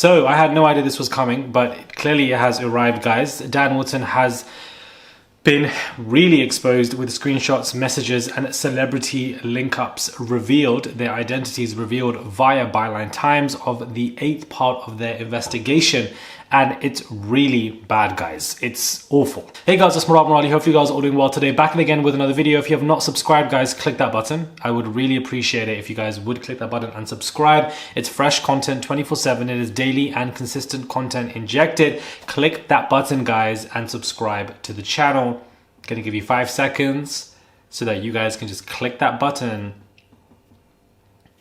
So I had no idea this was coming, but clearly it has arrived, guys. Dan Wooten has been really exposed with screenshots, messages, and celebrity link-ups revealed, their identities revealed via Byline Times of the 8th part of their investigation. And it's really bad, guys. It's awful. Hey guys, it's Morali. Hopefully you guys are all doing well today. Back in again with another video. If you have not subscribed, guys, click that button. I would really appreciate it if you guys would click that button and subscribe. It's fresh content 24/7. It is daily and consistent content injected. Click that button, guys, and subscribe to the channel. I'm gonna give you 5 seconds so that you guys can just click that button.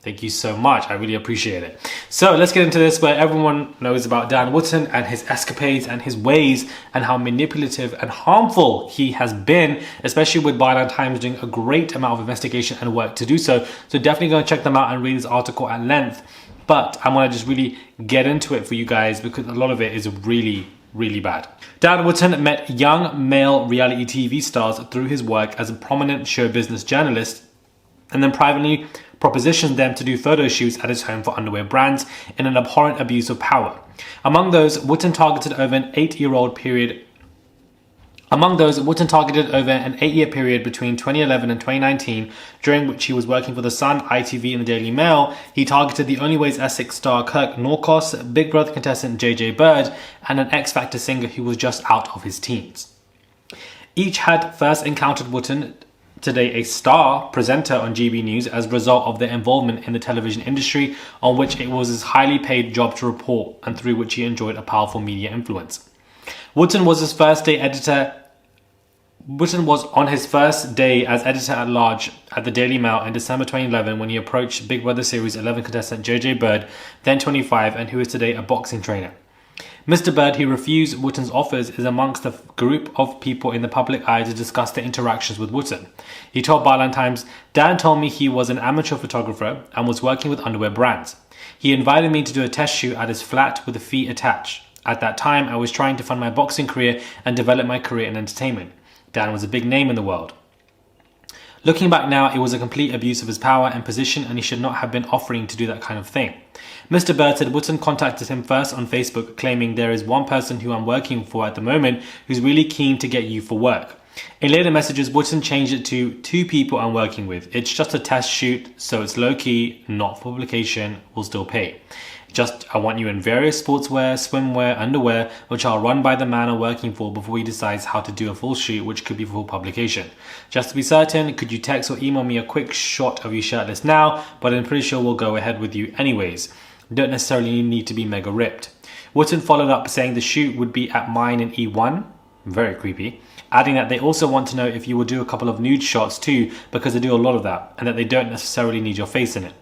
Thank you so much. I really appreciate it. So let's get into this, where everyone knows about Dan Wooten and his escapades and his ways and how manipulative and harmful he has been, especially with Byline Times doing a great amount of investigation and work to do so. So definitely go and check them out and read this article at length. But I'm gonna just really get into it for you guys because a lot of it is really bad. Dan Wooten met young male reality TV stars through his work as a prominent show business journalist, and then privately propositioned them to do photo shoots at his home for underwear brands in an abhorrent abuse of power. Among those, Wooten targeted over an 8-year period between 2011 and 2019, during which he was working for The Sun, ITV and the Daily Mail. He targeted the Only Way is Essex star Kirk Norcross, Big Brother contestant JJ Bird, and an X Factor singer who was just out of his teens. Each had first encountered Wooten, today a star presenter on GB News, as a result of their involvement in the television industry, on which it was his highly paid job to report and through which he enjoyed a powerful media influence. Wooten was on his first day as editor-at-large at the Daily Mail in December 2011 when he approached Big Brother Series 11 contestant JJ Bird, then 25, and who is today a boxing trainer. Mr. Bird, who refused Wooten's offers, is amongst the group of people in the public eye to discuss their interactions with Wooten. He told Byline Times, "Dan told me he was an amateur photographer and was working with underwear brands. He invited me to do a test shoot at his flat with a fee attached. At that time, I was trying to fund my boxing career and develop my career in entertainment. Dan was a big name in the world. Looking back now, it was a complete abuse of his power and position, and he should not have been offering to do that kind of thing." Mr. Bird said Wooten contacted him first on Facebook, claiming, "There is one person who I'm working for at the moment who's really keen to get you for work." In later messages, Wooten changed it to "2 people I'm working with. It's just a test shoot, so it's low-key, not for publication, we'll still pay. Just, I want you in various sportswear, swimwear, underwear, which I'll run by the man I'm working for before he decides how to do a full shoot, which could be for publication. Just to be certain, could you text or email me a quick shot of you shirtless now, but I'm pretty sure we'll go ahead with you anyways. Don't necessarily need to be mega ripped." Wooten followed up saying the shoot would be at mine in E1, very creepy, adding that they also want to know if you will do a couple of nude shots too, because they do a lot of that, and that they don't necessarily need your face in it.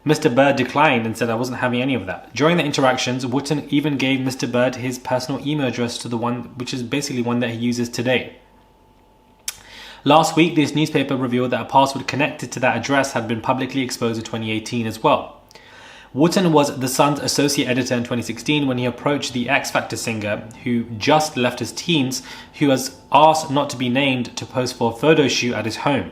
Mr. Bird declined and said I wasn't having any of that. During the interactions, Wooten even gave Mr. Bird his personal email address to the one, which is basically one that he uses today. Last week, this newspaper revealed that a password connected to that address had been publicly exposed in 2018 as well. Wooten was The Sun's associate editor in 2016 when he approached the X Factor singer, who just left his teens, who was asked not to be named, to pose for a photo shoot at his home.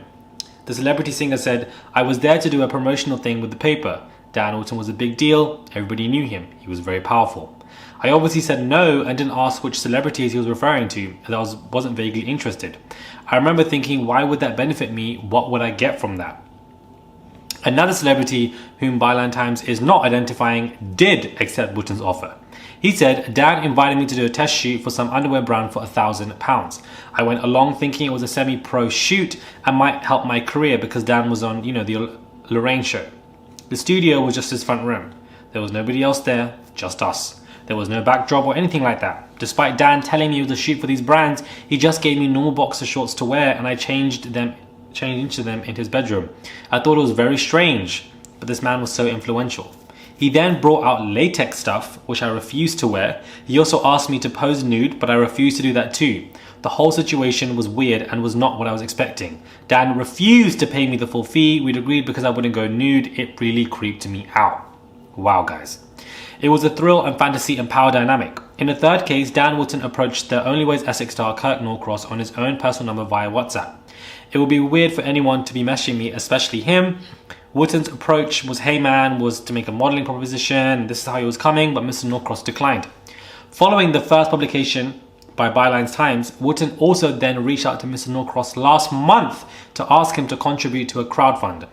The celebrity singer said, "I was there to do a promotional thing with the paper. Dan Wooten was a big deal. Everybody knew him. He was very powerful. I obviously said no and didn't ask which celebrities he was referring to, as I wasn't vaguely interested. I remember thinking, why would that benefit me? What would I get from that?" Another celebrity, whom Byline Times is not identifying, did accept Wooten's offer. He said, "Dan invited me to do a test shoot for some underwear brand for £1,000. I went along thinking it was a semi-pro shoot and might help my career because Dan was on, the Lorraine show. The studio was just his front room. There was nobody else there, just us. There was no backdrop or anything like that. Despite Dan telling me it was a shoot for these brands, he just gave me normal boxer shorts to wear and I changed into them in his bedroom. I thought it was very strange, but this man was so influential. He then brought out latex stuff, which I refused to wear. He also asked me to pose nude, but I refused to do that too. The whole situation was weird and was not what I was expecting. Dan refused to pay me the full fee. We'd agreed because I wouldn't go nude. It really creeped me out." Wow, guys. It was a thrill and fantasy and power dynamic. In the third case, Dan Wooten approached the Only Way is Essex star Kirk Norcross on his own personal number via WhatsApp. "It would be weird for anyone to be messaging me, especially him. Wooten's approach was, hey man, was to make a modeling proposition. This is how he was coming, but Mr. Norcross declined. Following the first publication by Byline's Times, Wooten also then reached out to Mr. Norcross last month to ask him to contribute to a crowdfund,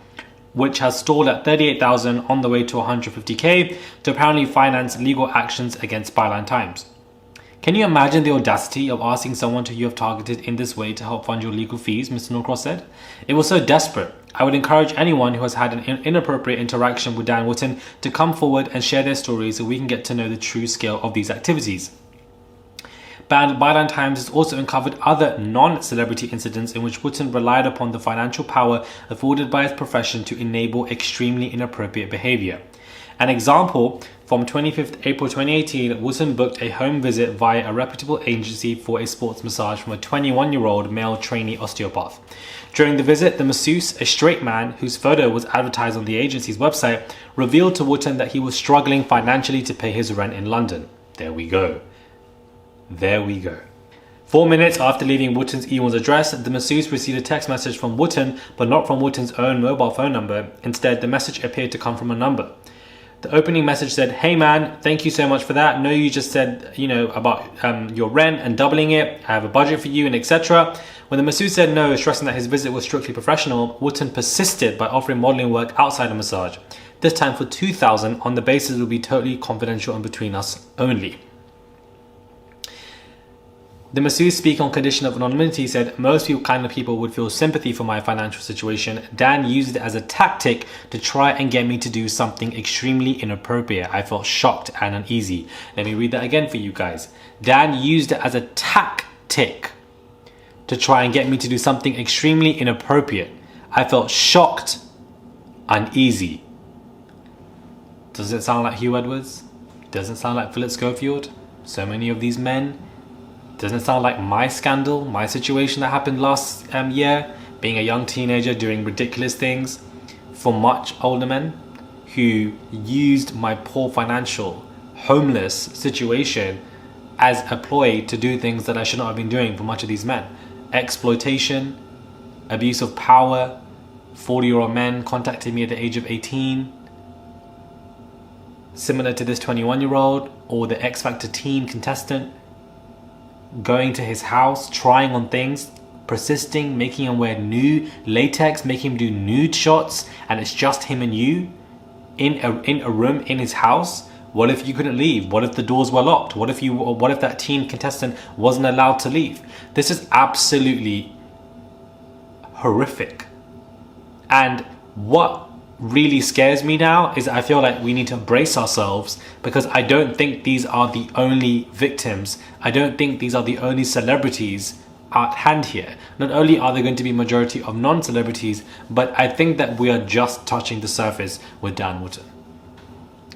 which has stalled at 38,000 on the way to 150k to apparently finance legal actions against Byline Times. Can you imagine the audacity of asking someone who you have targeted in this way to help fund your legal fees, Mr. Norcross said. It was so desperate. I would encourage anyone who has had an inappropriate interaction with Dan Wooten to come forward and share their stories so we can get to know the true scale of these activities. Byline Times has also uncovered other non-celebrity incidents in which Wooten relied upon the financial power afforded by his profession to enable extremely inappropriate behavior. An example, from 25th April 2018, Wooten booked a home visit via a reputable agency for a sports massage from a 21-year-old male trainee osteopath. During the visit, the masseuse, a straight man whose photo was advertised on the agency's website, revealed to Wooten that he was struggling financially to pay his rent in London. There we go. 4 minutes after leaving Wooten's E1's address, the masseuse received a text message from Wooten, but not from Wooten's own mobile phone number. Instead, the message appeared to come from a number. The opening message said, hey man, thank you so much for that. No, you just said, about your rent and doubling it. I have a budget for you and etc. When the masseuse said no, stressing that his visit was strictly professional, Wooten persisted by offering modeling work outside the massage. This time for 2,000 on the basis it would be totally confidential and between us only. The masseuse, speaking on condition of anonymity, said, most kind of people would feel sympathy for my financial situation. Dan used it as a tactic to try and get me to do something extremely inappropriate. I felt shocked and uneasy. Let me read that again for you guys. Dan used it as a tactic to try and get me to do something extremely inappropriate. I felt shocked, uneasy. Does it sound like Hugh Edwards? Doesn't sound like Philip Schofield? So many of these men. Doesn't it sound like my scandal, my situation that happened last year, being a young teenager doing ridiculous things for much older men who used my poor financial, homeless situation as a ploy to do things that I should not have been doing for much of these men. Exploitation, abuse of power, 40-year-old men contacted me at the age of 18, similar to this 21-year-old or the X Factor teen contestant, going to his house, trying on things, persisting, making him wear nude latex, making him do nude shots, and it's just him and you in a room in his house. What if you couldn't leave? What if the doors were locked? What if that teen contestant wasn't allowed to leave? This is absolutely horrific. And what really scares me now is I feel like we need to brace ourselves, because I don't think these are the only victims. I don't think these are the only celebrities at hand here. Not only are there going to be majority of non-celebrities, but I think that we are just touching the surface with Dan Wooten.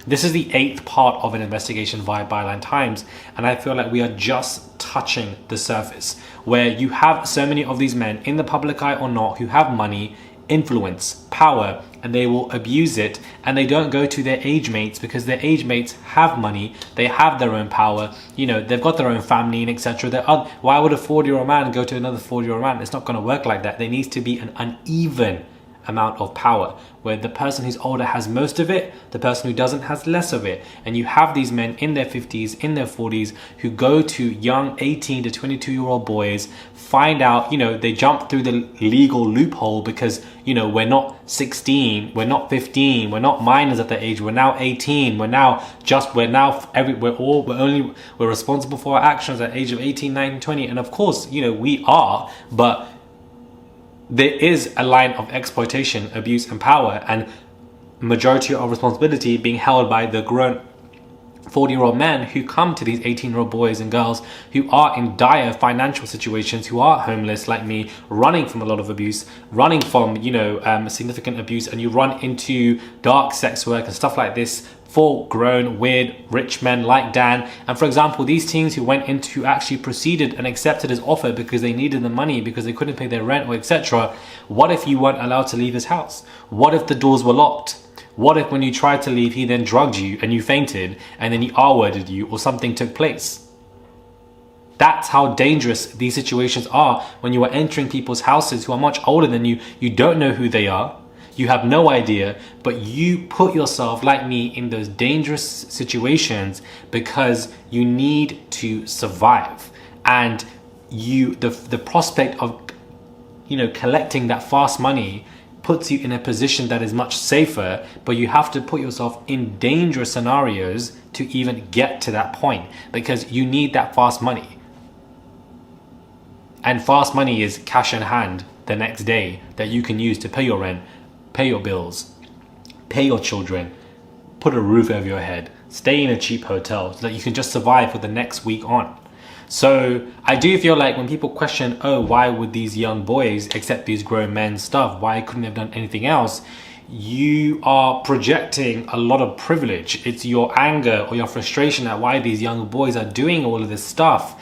This is the 8th part of an investigation via Byline Times, and I feel like we are just touching the surface, where you have so many of these men, in the public eye or not, who have money, influence, power, and they will abuse it, and they don't go to their age mates because their age mates have money, they have their own power, they've got their own family and etc. Why would a 40-year-old man go to another 40-year-old man? It's not going to work like that. There needs to be an uneven amount of power, where the person who's older has most of it, the person who doesn't has less of it. And you have these men in their 50s, in their 40s, who go to young 18 to 22-year-old boys, find out, they jump through the legal loophole because, we're not 16, we're not 15, we're not minors at that age, we're now 18, we're responsible for our actions at the age of 18, 19, 20. And of course, we are, but there is a line of exploitation, abuse and power, and majority of responsibility being held by the grown 40-year-old men who come to these 18-year-old boys and girls who are in dire financial situations, who are homeless like me, running from a lot of abuse, running from significant abuse, and you run into dark sex work and stuff like this for grown, weird, rich men like Dan. And for example, these teens who went into actually proceeded and accepted his offer because they needed the money, because they couldn't pay their rent or etc. What if you weren't allowed to leave his house? What if the doors were locked? What if when you tried to leave, he then drugged you and you fainted and then he R-worded you or something took place? That's how dangerous these situations are when you are entering people's houses who are much older than you. You don't know who they are. You have no idea, but you put yourself, like me, in those dangerous situations because you need to survive. And the prospect of, collecting that fast money puts you in a position that is much safer, but you have to put yourself in dangerous scenarios to even get to that point because you need that fast money. And fast money is cash in hand the next day that you can use to pay your rent, pay your bills, pay your children, put a roof over your head, stay in a cheap hotel so that you can just survive for the next week on. So I do feel like when people question, oh, why would these young boys accept these grown men stuff? Why couldn't they have done anything else? You are projecting a lot of privilege. It's your anger or your frustration at why these young boys are doing all of this stuff.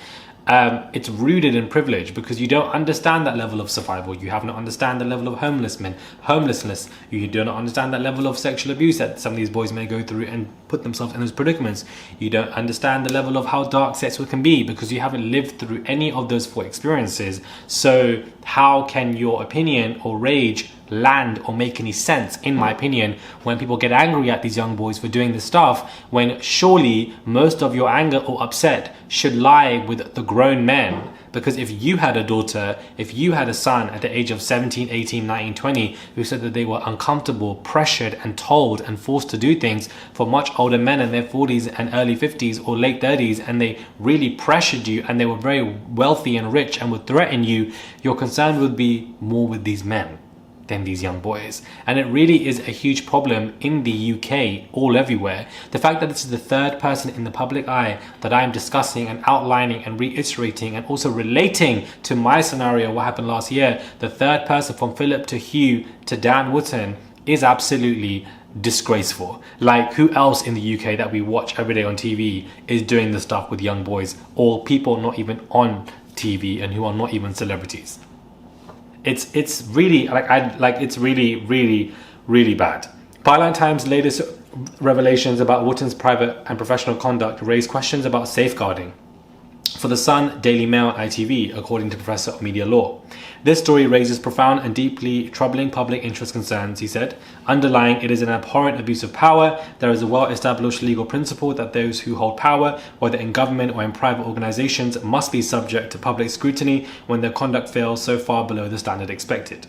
It's rooted in privilege because you don't understand that level of survival. You have not understand the level of homelessness. You do not understand that level of sexual abuse that some of these boys may go through and put themselves in those predicaments. You don't understand the level of how dark sex can be because you haven't lived through any of those four experiences. So how can your opinion or rage land or make any sense, in my opinion, when people get angry at these young boys for doing this stuff, when surely most of your anger or upset should lie with the grown men? Because if you had a daughter, if you had a son at the age of 17, 18, 19, 20 who said that they were uncomfortable, pressured and told and forced to do things for much older men in their 40s and early 50s or late 30s, and they really pressured you and they were very wealthy and rich and would threaten you, your concern would be more with these men than these young boys. And it really is a huge problem in the UK, all everywhere. The fact that this is the third person in the public eye that I'm discussing and outlining and reiterating and also relating to my scenario, what happened last year, the third person from Philip to Hugh to Dan Wooten, is absolutely disgraceful. Like, who else in the UK that we watch every day on TV is doing this stuff with young boys, or people not even on TV and who are not even celebrities? It's really it's really bad. Byline Times' latest revelations about Wooten's private and professional conduct raise questions about safeguarding for The Sun, Daily Mail, and ITV, according to Professor of Media Law. This story raises profound and deeply troubling public interest concerns, he said. Underlying it is an abhorrent abuse of power. There is a well-established legal principle that those who hold power, whether in government or in private organizations, must be subject to public scrutiny when their conduct fails so far below the standard expected.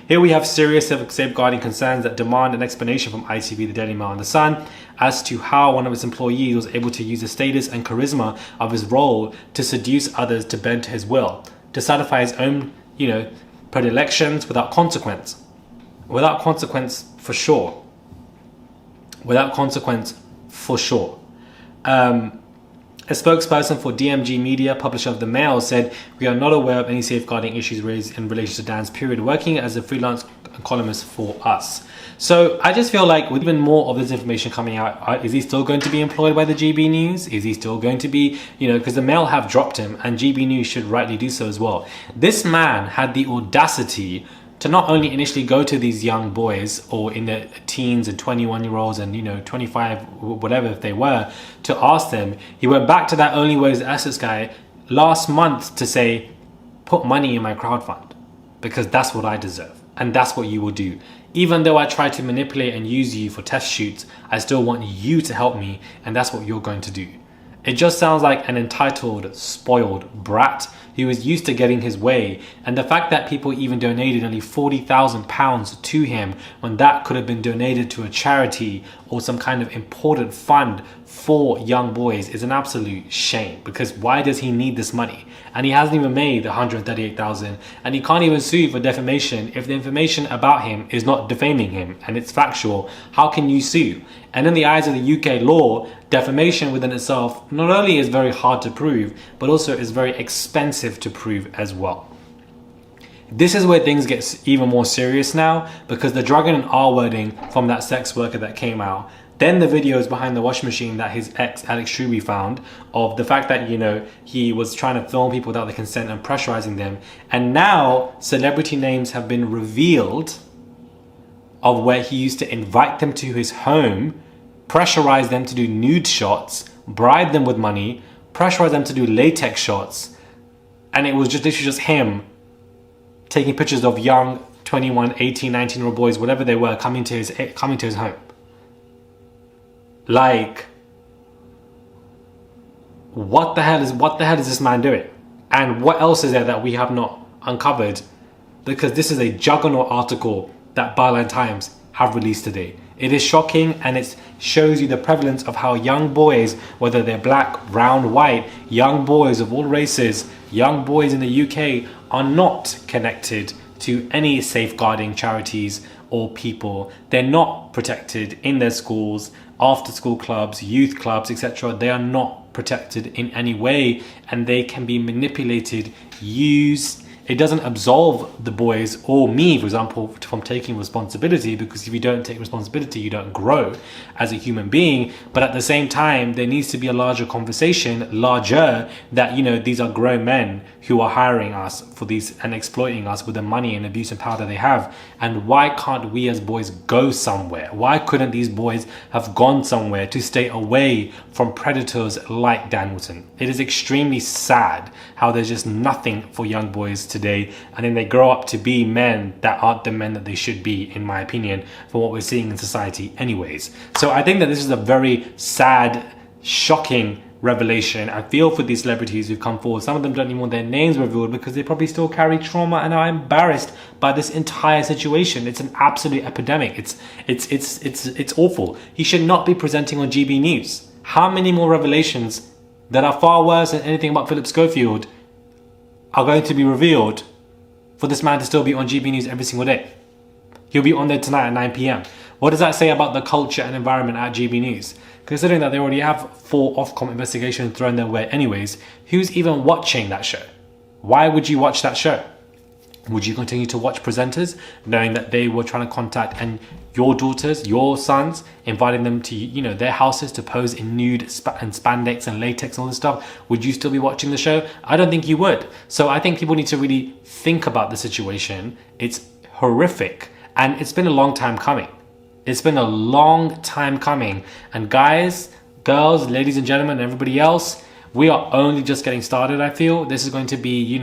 Here we have serious safeguarding concerns that demand an explanation from ITV, the Daily Mail and The Sun as to how one of its employees was able to use the status and charisma of his role to seduce others to bend to his will, to satisfy his own, predilections without consequence. Without consequence, for sure. Without consequence, for sure. A spokesperson for DMG Media, publisher of The Mail, said, "We are not aware of any safeguarding issues raised in relation to Dan's period working as a freelance columnist for us." So I just feel like with even more of this information coming out, is he still going to be employed by the GB News? Is he still going to be, because the Mail have dropped him and GB News should rightly do so as well. This man had the audacity to not only initially go to these young boys or in their teens and 21-year-olds and 25, whatever if they were, to ask them. He went back to that Only Ways Assets guy last month to say, put money in my crowd fund because that's what I deserve and that's what you will do. Even though I try to manipulate and use you for test shoots, I still want you to help me and that's what you're going to do. It just sounds like an entitled, spoiled brat who is used to getting his way, and the fact that people even donated nearly £40,000 to him when that could have been donated to a charity or some kind of important fund for young boys is an absolute shame, because why does he need this money? And he hasn't even made the $138,000, and he can't even sue for defamation if the information about him is not defaming him and it's factual. How can you sue? And in the eyes of the UK law, defamation within itself not only is very hard to prove, but also is very expensive to prove as well. This is where things get even more serious now, because the drug and R wording from that sex worker that came out, then the videos behind the washing machine that his ex Alex Truby found of the fact that he was trying to film people without their consent and pressurizing them, and now celebrity names have been revealed of where he used to invite them to his home, pressurize them to do nude shots, bribe them with money, pressurize them to do latex shots, and it was just literally just him taking pictures of young 21, 18, 19-year-old boys, whatever they were, coming to his home. Like, what the hell is this man doing? And what else is there that we have not uncovered? Because this is a juggernaut article that Byline Times have released today. It is shocking, and it shows you the prevalence of how young boys, whether they're black, brown, white, young boys of all races, young boys in the UK are not connected to any safeguarding charities or people. They're not protected in their schools, after school clubs, youth clubs, etc. They are not protected in any way, and they can be manipulated, used. It doesn't absolve the boys or me, for example, from taking responsibility, because if you don't take responsibility, you don't grow as a human being. But at the same time, there needs to be a larger conversation, that, these are grown men who are hiring us for these and exploiting us with the money and abuse and power that they have. And why can't we as boys go somewhere? Why couldn't these boys have gone somewhere to stay away from predators like Dan Wooten? It is extremely sad how there's just nothing for young boys today, and then they grow up to be men that aren't the men that they should be, in my opinion, for what we're seeing in society anyways. So I think that this is a very sad, shocking revelation. I feel for these celebrities who've come forward. Some of them don't even want their names revealed because they probably still carry trauma and are embarrassed by this entire situation. It's an absolute epidemic. It's awful. He should not be presenting on GB News. How many more revelations that are far worse than anything about Philip Schofield are going to be revealed for this man to still be on GB News every single day? He'll be on there tonight at 9 p.m. What does that say about the culture and environment at GB News? Considering that they already have 4 Ofcom investigations thrown their way anyways, who's even watching that show? Why would you watch that show? Would you continue to watch presenters knowing that they were trying to contact and your daughters, your sons, inviting them to their houses to pose in nude and spandex and latex and all this stuff? Would you still be watching the show? I don't think you would. So I think people need to really think about the situation. It's horrific, and it's been a long time coming. It's been a long time coming. And guys, girls, ladies and gentlemen, and everybody else, we are only just getting started. I feel this is going to be,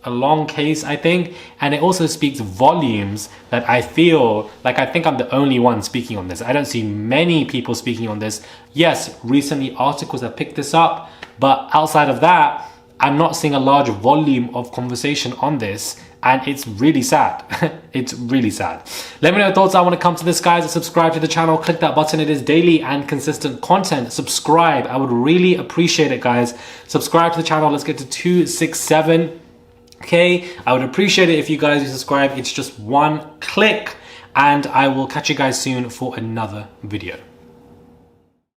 a long case, I think. And it also speaks volumes that I feel like I think I'm the only one speaking on this. I don't see many people speaking on this. Yes, recently articles have picked this up, but outside of that, I'm not seeing a large volume of conversation on this. And it's really sad. It's really sad. Let me know your thoughts. I want to come to this, guys. Subscribe to the channel. Click that button. It is daily and consistent content. Subscribe. I would really appreciate it, guys. Subscribe to the channel. Let's get to 267. Okay. I would appreciate it if you guys subscribe. It's just one click. And I will catch you guys soon for another video.